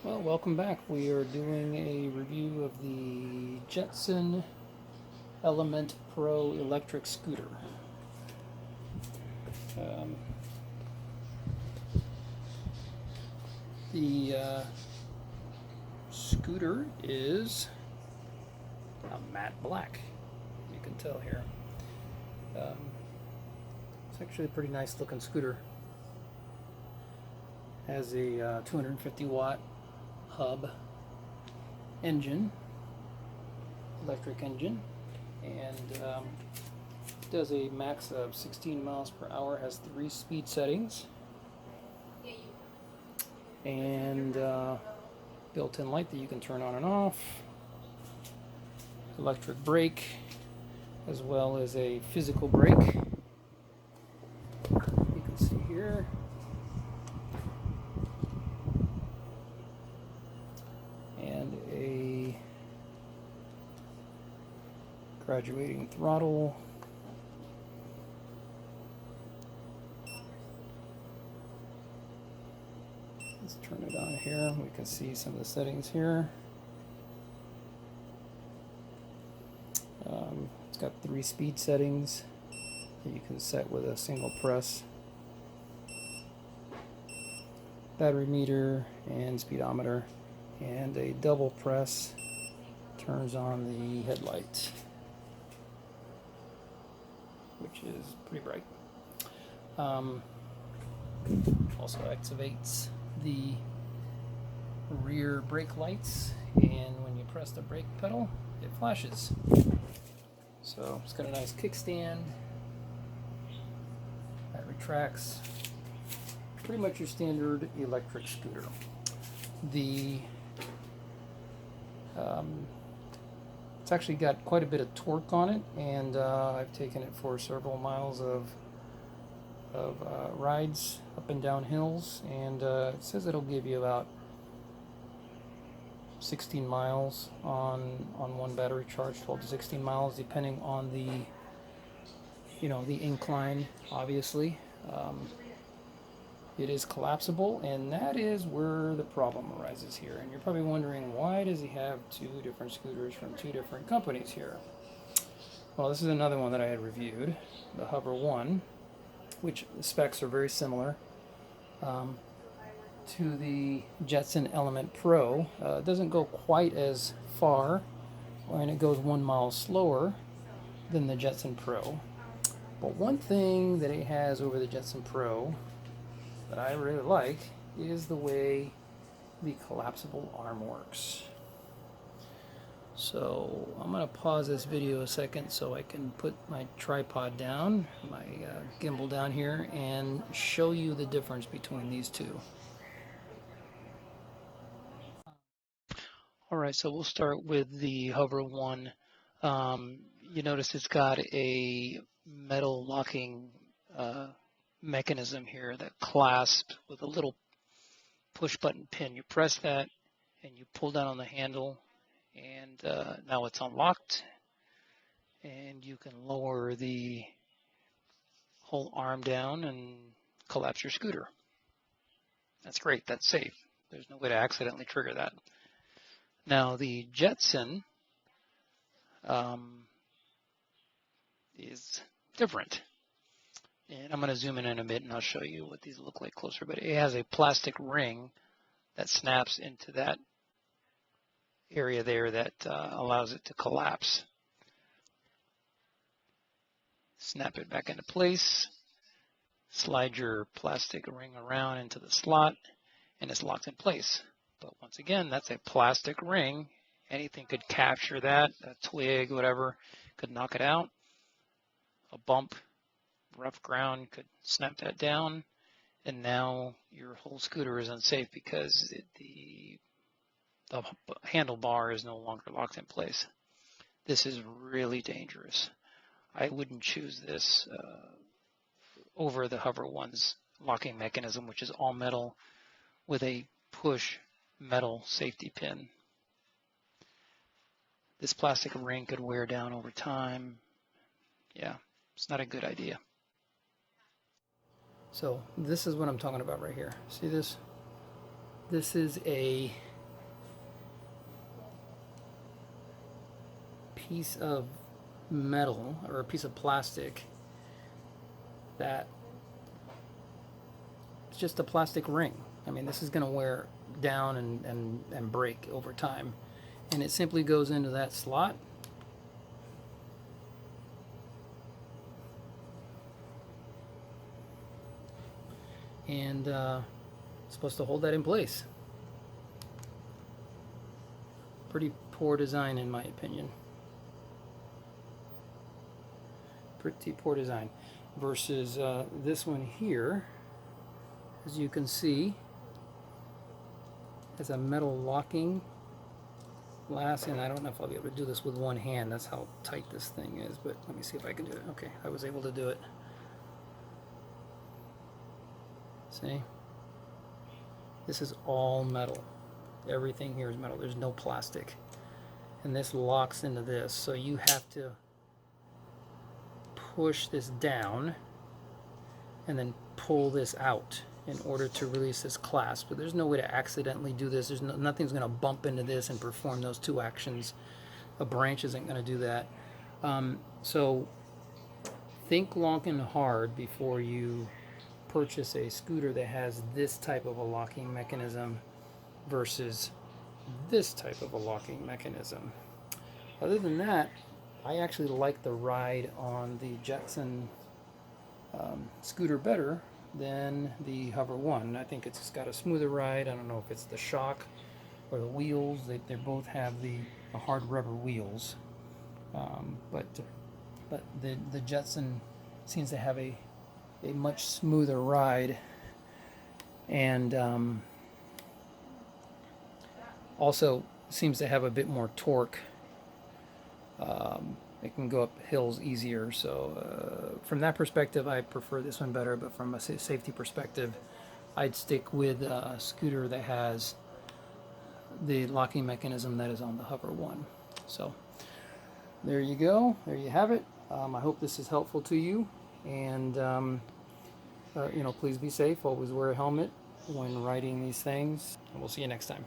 Well, welcome back. We are doing a review of the Jetson Element Pro electric scooter. Um, the scooter is a matte black, you can tell here. Um, it's actually a pretty nice looking scooter. Has a 250 watt hub engine, electric engine, and does a max of 16 miles per hour, has 3 speed settings, and built-in light that you can turn on and off, electric brake, as well as a physical brake. You can see here. And a graduating throttle. Let's turn it on here. We can see some of the settings here. It's got 3 speed settings that you can set with a single press. Battery meter and speedometer, and a double press turns on the headlight, which is pretty bright. Also activates the rear brake lights, and when you press the brake pedal, it flashes. So it's got a nice kickstand that retracts. Pretty much your standard electric scooter. It's actually got quite a bit of torque on it, and I've taken it for several miles of rides up and down hills, and it says it'll give you about 16 miles on one battery charge, 12 to 16 miles depending on the incline, obviously. It is collapsible, and that is where the problem arises here. And you're probably wondering, why does he have 2 different scooters from 2 different companies here? Well, this is another one that I had reviewed, the Hover 1, which the specs are very similar to the Jetson Element Pro. It doesn't go quite as far, and it goes 1 mile slower than the Jetson Pro. But one thing that it has over the Jetson Pro that I really like is the way the collapsible arm works. So I'm going to pause this video a second so I can put my tripod down, my gimbal down here, and show you the difference between these two. Alright, so we'll start with the Hover 1. You notice it's got a metal locking mechanism here that clasps with a little push button pin. You press that and you pull down on the handle, and now it's unlocked, and you can lower the whole arm down and collapse your scooter. That's great. That's safe. There's no way to accidentally trigger that. Now the Jetson is different. And I'm going to zoom in a bit and I'll show you what these look like closer. But it has a plastic ring that snaps into that area there that allows it to collapse. Snap it back into place, slide your plastic ring around into the slot, and it's locked in place. But once again, that's a plastic ring. Anything could capture that, a twig, whatever, could knock it out. A bump, rough ground could snap that down, and now your whole scooter is unsafe because the handlebar is no longer locked in place. This is really dangerous. I wouldn't choose this over the Hover 1's locking mechanism, which is all metal with a push metal safety pin. This plastic ring could wear down over time. Yeah, it's not a good idea. So this is what I'm talking about right here. See this? This is a piece of metal or a piece of plastic that it's just a plastic ring. I mean, this is going to wear down and break over time. And it simply goes into that slot. And it's supposed to hold that in place. Pretty poor design in my opinion. Pretty poor design. Versus this one here, as you can see, has a metal locking glass, and I don't know if I'll be able to do this with one hand. That's how tight this thing is, but let me see if I can do it. Okay, I was able to do it. See? This is all metal. Everything here is metal. There's no plastic. And this locks into this, so you have to push this down and then pull this out in order to release this clasp. But there's no way to accidentally do this. There's nothing's going to bump into this and perform those two actions. A branch isn't going to do that. So think long and hard before you purchase a scooter that has this type of a locking mechanism versus this type of a locking mechanism. Other than that, I actually like the ride on the Jetson scooter better than the Hover 1. I think it's got a smoother ride. I don't know if it's the shock or the wheels. They both have the hard rubber wheels. But the Jetson seems to have a much smoother ride, and also seems to have a bit more torque. It can go up hills easier, so from that perspective I prefer this one better, but from a safety perspective I'd stick with a scooter that has the locking mechanism that is on the Hover 1. So there you go, there you have it. I hope this is helpful to you, and please be safe, always wear a helmet when riding these things, and we'll see you next time.